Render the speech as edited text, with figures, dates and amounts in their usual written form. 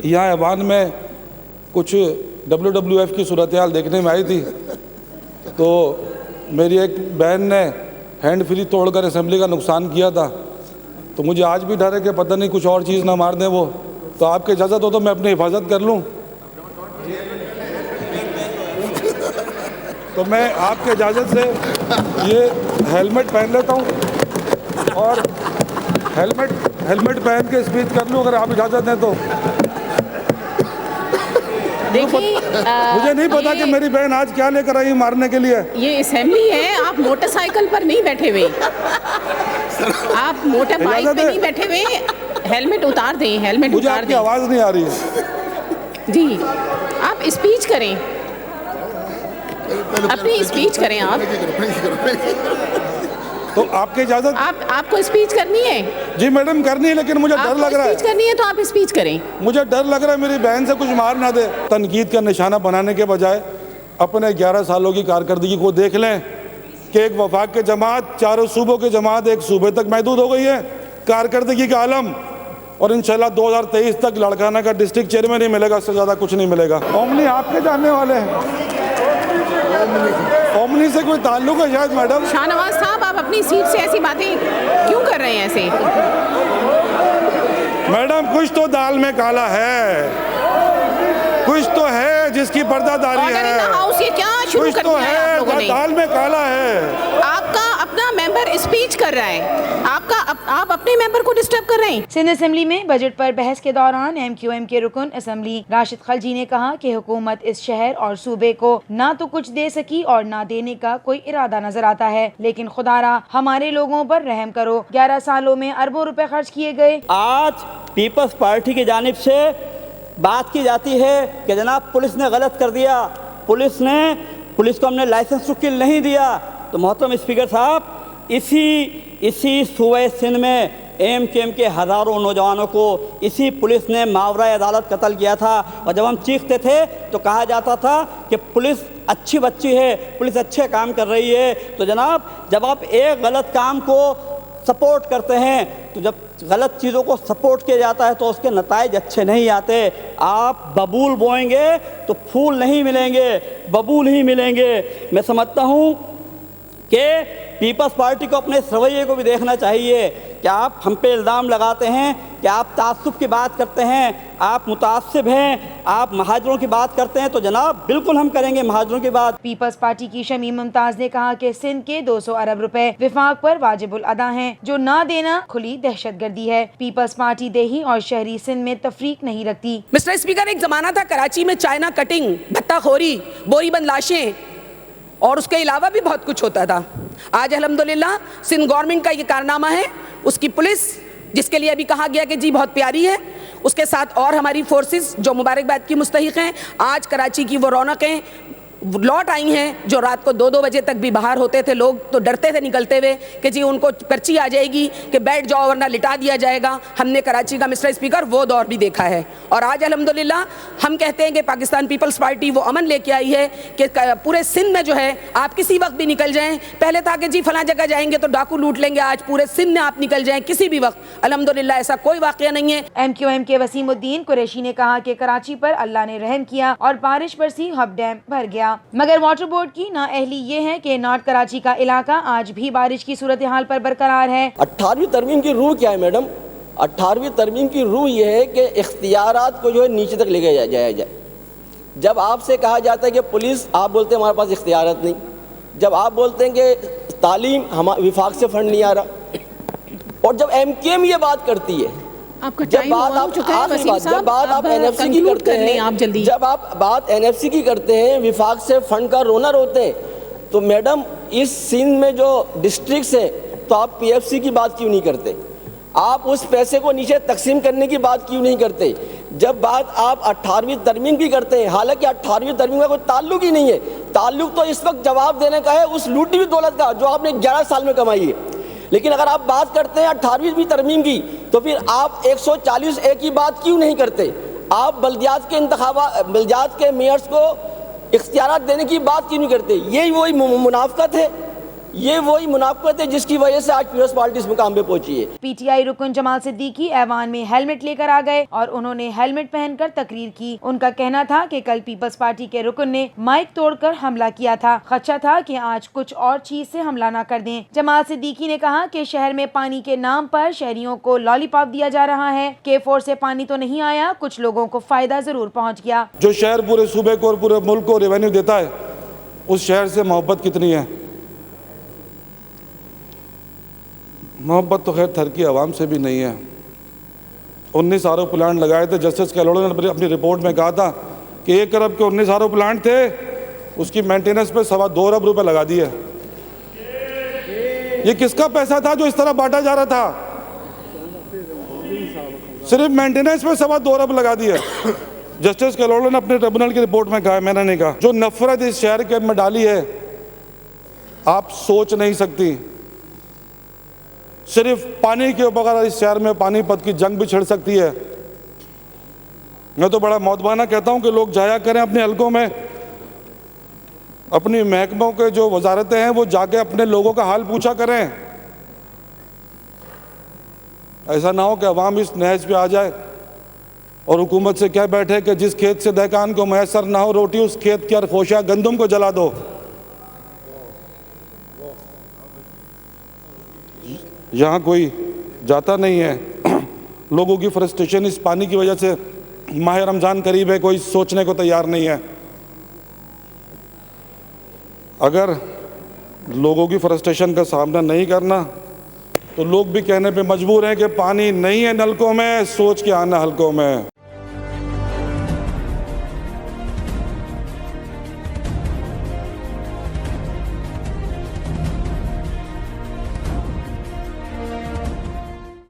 यहाँ ऐवान में कुछ WWF की सूरत हाल देखने में आई थी, तो मेरी एक बहन ने हैंड फ्री तोड़कर असेंबली का नुकसान किया था। तो मुझे आज भी डर है कि पता नहीं कुछ और चीज़ ना मार दें वो। तो आपकी इजाज़त हो तो मैं अपनी हिफाजत कर लूँ। तो मैं आपके इजाज़त से ये हेलमेट पहन लेता हूँ और हेलमेट पहन के स्पीच कर लूँ, अगर आप इजाज़त दें तो। देखिए, मुझे नहीं पता कि मेरी बहन आज क्या लेकर आई मारने के लिए। ये असेंबली है, आप मोटरसाइकिल पर नहीं बैठे हुए, आप मोटर बाइक पे नहीं बैठे हुए। हेलमेट उतार दें, हेलमेट मुझे उतार आपकी दें। आवाज़ नहीं आ रही है। जी, आप स्पीच करें, अपनी स्पीच करें आप। तो आपकी इजाज़त? आपको स्पीच करनी है? जी मैडम करनी है, लेकिन मुझे डर लग रहा है। स्पीच करनी है तो आप स्पीच करें। मुझे डर लग रहा है मेरी बहन से कुछ मार ना दे। तनकीद का निशाना बनाने के बजाय अपने 11 सालों की कारकर्दगी को देख लें कि एक वफाक के जमात, चारों सूबों के जमात एक सूबे तक महदूद हो गई है कारकर्दगी का आलम। और इंशाल्लाह 2023 तक लड़काना का डिस्ट्रिक्ट चेयरमैन ही मिलेगा, उससे ज़्यादा कुछ नहीं मिलेगा। ओमनी आपके जानने वाले हैं? ओमनी से कोई ताल्लुक है शायद मैडम? शाहनवाज साहब, आप अपनी सीट से ऐसी बातें क्यों कर रहे हैं ऐसे? मैडम कुछ तो दाल में काला है, कुछ तो है जिसकी पर्दादारी है। ये क्या शुरू कर दिया है आप लोगों ने? दाल में काला है। आपका अपना मेंबर स्पीच कर रहा है, आप अपने मेंबर को डिस्टर्ब कर रहे हैं। सिंध असेंबली में बजट पर बहस के दौरान MQM के रुकन असेंबली राशिद खलजी ने कहा कि हुकूमत इस शहर और सूबे को ना तो कुछ दे सकी और ना देने का कोई इरादा नजर आता है, लेकिन खुदारा हमारे लोगों पर रहम करो। 11 सालों में अरबों रुपए खर्च किए गए। आज पीपल्स पार्टी की जानिब से बात की जाती है कि जनाब पुलिस ने गलत कर दिया, पुलिस को हमने लाइसेंस टू किल नहीं दिया। तो मोहतरम स्पीकर साहब, इसी सूबे सिंध में MQM के हज़ारों नौजवानों को इसी पुलिस ने मावरा अदालत कत्ल किया था। और जब हम चीखते थे तो कहा जाता था कि पुलिस अच्छी बच्ची है, पुलिस अच्छे काम कर रही है। तो जनाब, जब आप एक गलत काम को सपोर्ट करते हैं, तो जब गलत चीज़ों को सपोर्ट किया जाता है तो उसके नताइज अच्छे नहीं आते। आप बबूल बोएंगे तो फूल नहीं मिलेंगे, बबूल ही मिलेंगे। मैं समझता हूँ कि पीपल्स पार्टी को अपने इस रवैये को भी देखना चाहिए कि आप हम पे इल्ज़ाम लगाते हैं कि आप तासुब की बात करते हैं, आप मुतासिब हैं, आप महाजरों की बात करते हैं। तो जनाब बिल्कुल हम करेंगे महाजरों की बात। पीपल्स पार्टी की शमीम मुमताज ने कहा कि सिंध के 200 अरब रुपए विफाक पर वाजिबुल अदा हैं, जो ना देना खुली दहशतगर्दी है। पीपल्स पार्टी देही और शहरी सिंध में तफरीक नहीं रखती। मिस्टर स्पीकर, एक जमाना था कराची में चाइना कटिंग, भत्ताखोरी, बोरीबंद लाशें और उसके अलावा भी बहुत कुछ होता था। आज अल्हम्दुलिल्लाह सिंध गवर्नमेंट का ये कारनामा है, उसकी पुलिस जिसके लिए अभी कहा गया कि जी बहुत प्यारी है, उसके साथ और हमारी फोर्सेस जो मुबारकबाद की मुस्तहिक हैं। आज कराची की वो रौनकें लौट आई हैं जो रात को 2-2 बजे तक भी बाहर होते थे, लोग तो डरते थे निकलते हुए कि जी उनको पर्ची आ जाएगी कि बैठ जाओ वरना लिटा दिया जाएगा। हमने कराची का मिस्टर स्पीकर वो दौर भी देखा है। और आज अल्हम्दुलिल्लाह हम कहते हैं कि पाकिस्तान पीपल्स पार्टी वो अमन लेके आई है कि पूरे सिंध में जो है आप किसी वक्त भी निकल जाएं। पहले था कि जी फलां जगह जाएंगे तो डाकू लूट लेंगे, आज पूरे सिंध में आप निकल जाएं किसी भी वक्त। अल्हम्दुलिल्लाह ऐसा कोई वाकया नहीं है। MQM के वसीमुद्दीन कुरैशी ने कहा कि कराची पर अल्लाह ने रहम किया और बारिश बरसी, हब डैम भर गया। मगर वाटर बोर्ड की नाअहली ये है कि नॉर्थ कराची का इलाका आज भी बारिश की सूरत हाल पर बरकरार है। 18वीं तरमीम की रूह क्या है मैडम? 18वीं तरमीम की रूह ये है कि इख्तियारात को जो है नीचे तक लेके जाया जाए। जब आपसे कहा जाता है कि पुलिस, आप बोलते हैं हमारे पास इख्तियारात नहीं। जब आप बोलते हैं कि तालीम हम विफाक से फंड नहीं आ रहा, और जब MQM ये बात करती है, जब बात आप NFC की करते हैं, जब आप बात NFC की करते हैं, विफाक से फंड का रोना रोते हैं, तो मैडम इस सिंध में जो डिस्ट्रिक्ट्स हैं तो आप PFC की बात क्यों नहीं करते? आप उस पैसे को नीचे तकसीम करने की बात क्यों नहीं करते? जब बात आप 18वीं तरमीम की करते हैं, हालांकि 18वीं तरमीम का कोई ताल्लुक ही नहीं है। ताल्लुक तो इस वक्त जवाब देने का है उस लूटी हुई दौलत का जो आपने 11 साल में कमाई है। लेकिन अगर आप बात करते हैं 18वीं तरमीम की, तो फिर आप 140A की बात क्यों नहीं करते? आप बल्दियात के मेयर्स को इख्तियारात देने की बात क्यों नहीं करते? यही वही मुनाफकत है ये वही मुनाफत है जिसकी वजह से आज पीपल्स पार्टी इस मुकाम पे पहुंची है। पीटीआई रुकन जमाल सिद्दीकी ऐवान में हेलमेट लेकर आ गए और उन्होंने हेलमेट पहनकर तकरीर की। उनका कहना था कि कल पीपल्स पार्टी के रुकन ने माइक तोड़कर हमला किया था, खदशा था कि आज कुछ और चीज से हमला न कर दें। जमाल सिद्दीकी ने कहा कि शहर में पानी के नाम पर शहरियों को लॉलीपॉप दिया जा रहा है। K4 से पानी तो नहीं आया, कुछ लोगों को फायदा जरूर पहुँच गया। जो शहर पूरे सूबे को और पूरे मुल्क को रेवेन्यू देता है, उस शहर से मोहब्बत कितनी है? मोहब्बत तो खैर थर की आवाम से भी नहीं है। 19 आरओ प्लांट लगाए थे। जस्टिस कैलोड़ा ने अपनी रिपोर्ट में कहा था कि 1 अरब के 19 आरओ प्लांट थे, उसकी मेंटेनेंस पे 2.25 अरब रुपए लगा दिए। ये किसका पैसा था जो इस तरह बांटा जा रहा था? सिर्फ मेंटेनेंस पे 2.25 अरब लगा दिए। जस्टिस कैलोड़ा ने अपने ट्रिब्यूनल की रिपोर्ट में कहा, मैंने नहीं कहा। जो नफरत इस शहर के में डाली है आप सोच नहीं सकती। सिर्फ पानी के ऊपर इस शहर में पानीपत की जंग भी छिड़ सकती है। मैं तो बड़ा मौतबाना कहता हूं कि लोग जाया करें अपने हलकों में, अपनी महकमों के जो वजारतें हैं वो जाके अपने लोगों का हाल पूछा करें। ऐसा ना हो कि अवाम इस नहज पे आ जाए और हुकूमत से कह बैठे कि जिस खेत से दहकान को मैसर ना हो रोटी, उस खेत की अरखोशा गंदम को जला दो। यहाँ कोई जाता नहीं है। लोगों की फ्रस्ट्रेशन इस पानी की वजह से, माह रमज़ान करीब है, कोई सोचने को तैयार नहीं है। अगर लोगों की फ्रस्ट्रेशन का सामना नहीं करना तो लोग भी कहने पे मजबूर हैं कि पानी नहीं है नलकों में, सोच के आना हलकों में।